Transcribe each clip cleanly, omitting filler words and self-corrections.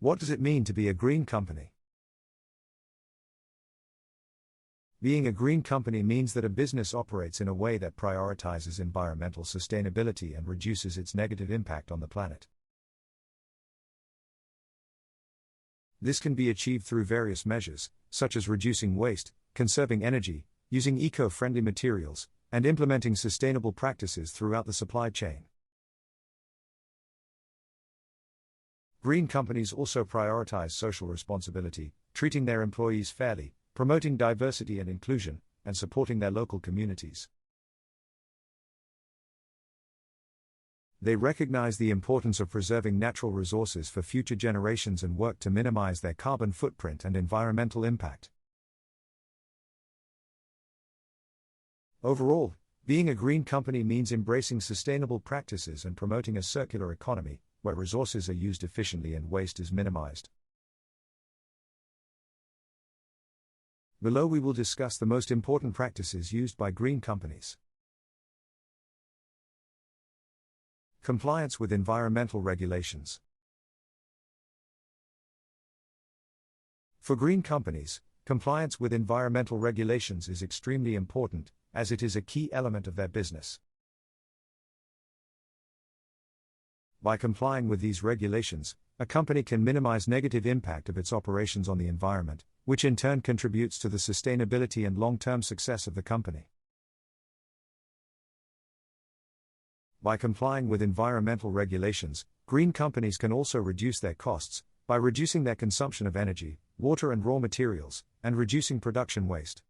What does it mean to be a green company? Being a green company means that a business operates in a way that prioritizes environmental sustainability and reduces its negative impact on the planet. This can be achieved through various measures, such as reducing waste, conserving energy, using eco-friendly materials, and implementing sustainable practices throughout the supply chain. Green companies also prioritize social responsibility, treating their employees fairly, promoting diversity and inclusion, and supporting their local communities. They recognize the importance of preserving natural resources for future generations and work to minimize their carbon footprint and environmental impact. Overall, being a green company means embracing sustainable practices and promoting a circular economy, where resources are used efficiently and waste is minimized. Below we will discuss the most important practices used by green companies. Compliance with environmental regulations. For green companies, compliance with environmental regulations is extremely important, as it is a key element of their business. By complying with these regulations, a company can minimize negative impact of its operations on the environment, which in turn contributes to the sustainability and long-term success of the company. By complying with environmental regulations, green companies can also reduce their costs, by reducing their consumption of energy, water and raw materials, and reducing production waste.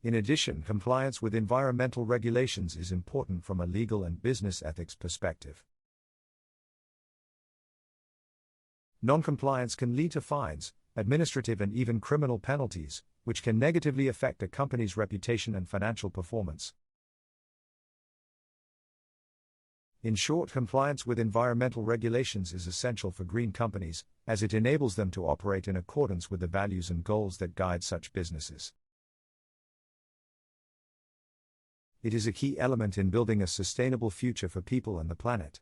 In addition, compliance with environmental regulations is important from a legal and business ethics perspective. Non-compliance can lead to fines, administrative and even criminal penalties, which can negatively affect a company's reputation and financial performance. In short, compliance with environmental regulations is essential for green companies, as it enables them to operate in accordance with the values and goals that guide such businesses. It is a key element in building a sustainable future for people and the planet.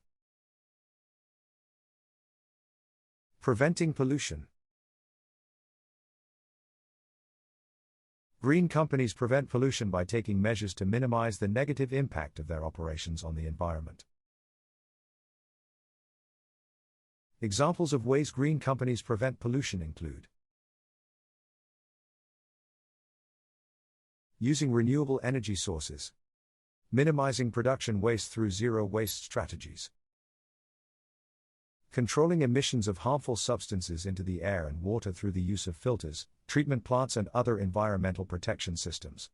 Preventing pollution. Green companies prevent pollution by taking measures to minimize the negative impact of their operations on the environment. Examples of ways green companies prevent pollution include using renewable energy sources, minimizing production waste through zero-waste strategies, controlling emissions of harmful substances into the air and water through the use of filters, treatment plants and other environmental protection systems.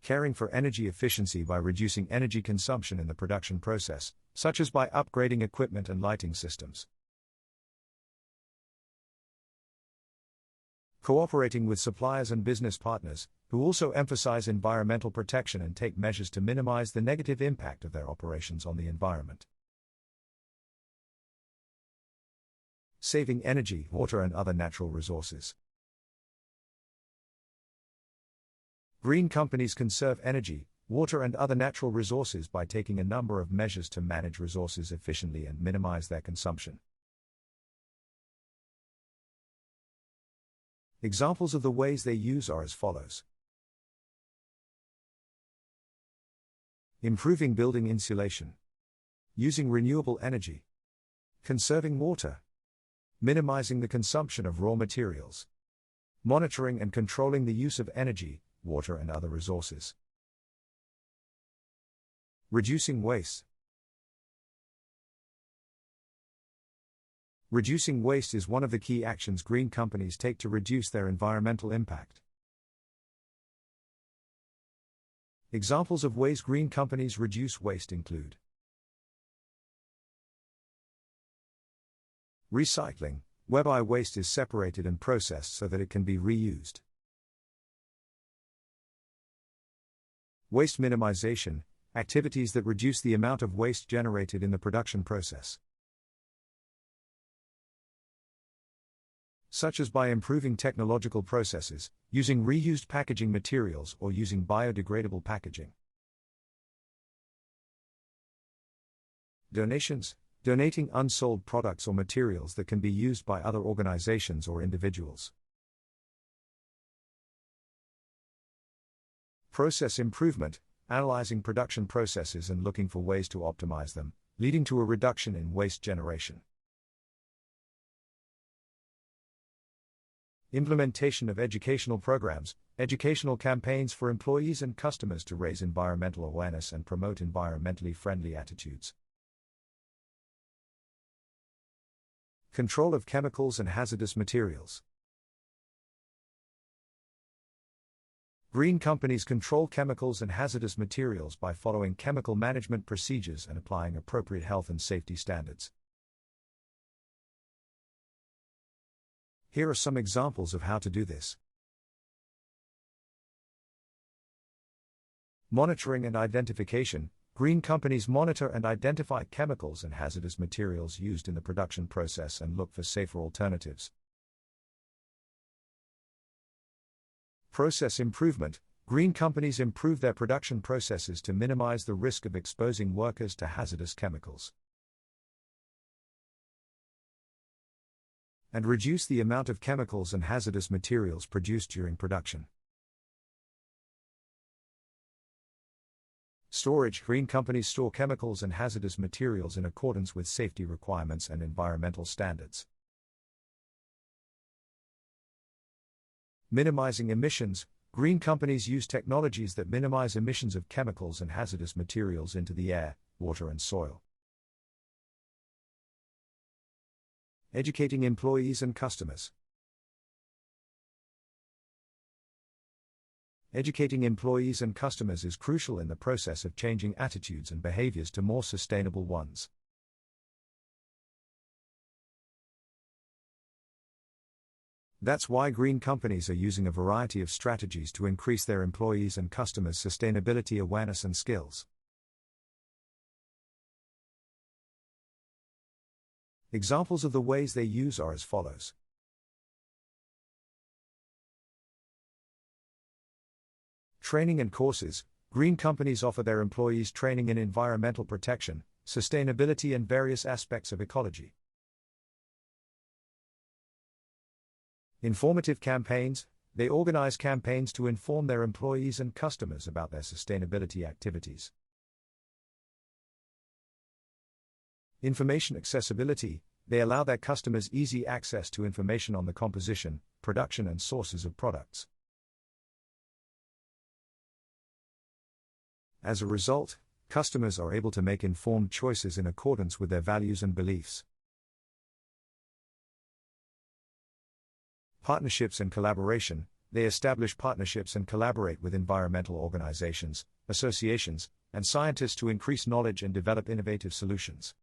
Caring for energy efficiency by reducing energy consumption in the production process, such as by upgrading equipment and lighting systems. Cooperating with suppliers and business partners, who also emphasize environmental protection and take measures to minimize the negative impact of their operations on the environment. Saving energy, water and other natural resources. Green companies conserve energy, water and other natural resources by taking a number of measures to manage resources efficiently and minimize their consumption. Examples of the ways they use are as follows. Improving building insulation. Using renewable energy. Conserving water. Minimizing the consumption of raw materials. Monitoring and controlling the use of energy, water and other resources. Reducing waste. Reducing waste is one of the key actions green companies take to reduce their environmental impact. Examples of ways green companies reduce waste include recycling, whereby waste is separated and processed so that it can be reused. Waste minimization, activities that reduce the amount of waste generated in the production process, such as by improving technological processes, using reused packaging materials or using biodegradable packaging. Donations, donating unsold products or materials that can be used by other organizations or individuals. Process improvement, analyzing production processes and looking for ways to optimize them, leading to a reduction in waste generation. Implementation of educational programs, educational campaigns for employees and customers to raise environmental awareness and promote environmentally friendly attitudes. Control of chemicals and hazardous materials. Green companies control chemicals and hazardous materials by following chemical management procedures and applying appropriate health and safety standards. Here are some examples of how to do this. Monitoring and identification. Green companies monitor and identify chemicals and hazardous materials used in the production process and look for safer alternatives. Process improvement. Green companies improve their production processes to minimize the risk of exposing workers to hazardous chemicals and reduce the amount of chemicals and hazardous materials produced during production. Storage. Green companies store chemicals and hazardous materials in accordance with safety requirements and environmental standards. Minimizing emissions. Green companies use technologies that minimize emissions of chemicals and hazardous materials into the air, water and soil. Educating employees and customers. Educating employees and customers is crucial in the process of changing attitudes and behaviors to more sustainable ones. That's why green companies are using a variety of strategies to increase their employees' and customers' sustainability awareness and skills. Examples of the ways they use are as follows. Training and courses. Green companies offer their employees training in environmental protection, sustainability and various aspects of ecology. Informative campaigns. They organize campaigns to inform their employees and customers about their sustainability activities. Information accessibility. They allow their customers easy access to information on the composition, production and sources of products. As a result, customers are able to make informed choices in accordance with their values and beliefs. Partnerships and collaboration. They establish partnerships and collaborate with environmental organizations, associations, and scientists to increase knowledge and develop innovative solutions.